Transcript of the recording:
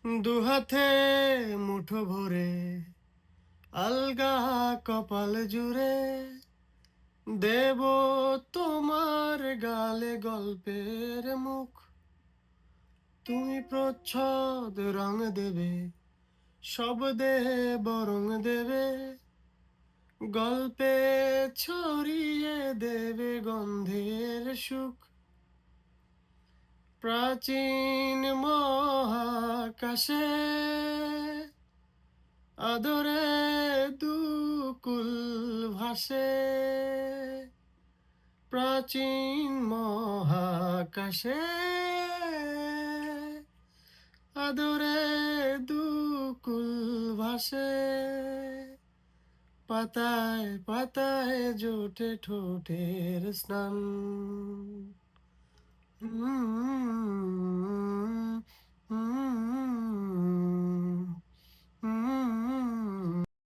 দুহাতে মুঠো ভরে আলগা কপাল জুড়ে দেব তোমার গালে গল্পের মুখ। তুমি প্রচ্ছদ রং দেবে, শব্দে বরং দেবে, গল্পে ছড়িয়ে দেবে গন্ধের সুখ। প্রাচীন মহাকাশে আদরে দুকুল ভাসে। প্রাচীন মহাকাশে আদরে দুকুল ভাসে। পাতায় পাতায় জোটে ঠোঁটের স্নান। হুম, হুম,